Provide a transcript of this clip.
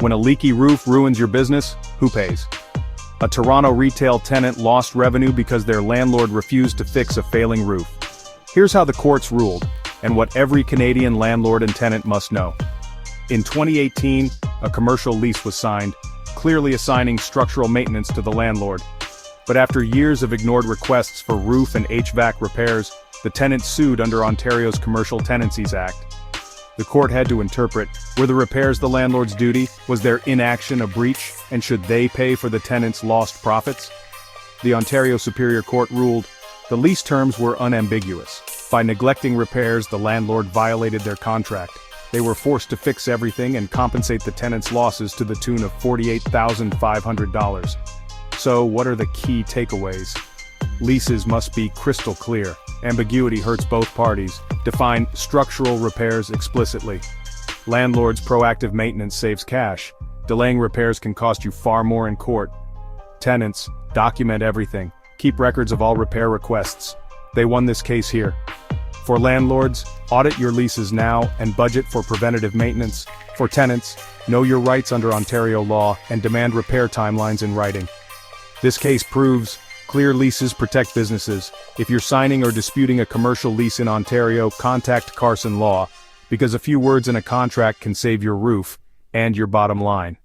When a leaky roof ruins your business, who pays? A Toronto retail tenant lost revenue because their landlord refused to fix a failing roof. Here's how the courts ruled, and what every Canadian landlord and tenant must know. In 2018, a commercial lease was signed, clearly assigning structural maintenance to the landlord. But after years of ignored requests for roof and HVAC repairs, the tenant sued under Ontario's Commercial Tenancies Act. The court had to interpret, were the repairs the landlord's duty, was their inaction a breach, and should they pay for the tenant's lost profits? The Ontario Superior Court ruled, the lease terms were unambiguous. By neglecting repairs, the landlord violated their contract. They were forced to fix everything and compensate the tenant's losses to the tune of $48,500. So, what are the key takeaways? Leases must be crystal clear. Ambiguity hurts both parties. Define structural repairs explicitly. Landlord's proactive maintenance saves cash. Delaying repairs can cost you far more in court. Tenants, document everything. Keep records of all repair requests. They won this case here. For landlords, audit your leases now and budget for preventative maintenance. For tenants, know your rights under Ontario law and demand repair timelines in writing. This case proves, clear leases protect businesses. If you're signing or disputing a commercial lease in Ontario, contact Carson Law, because a few words in a contract can save your roof and your bottom line.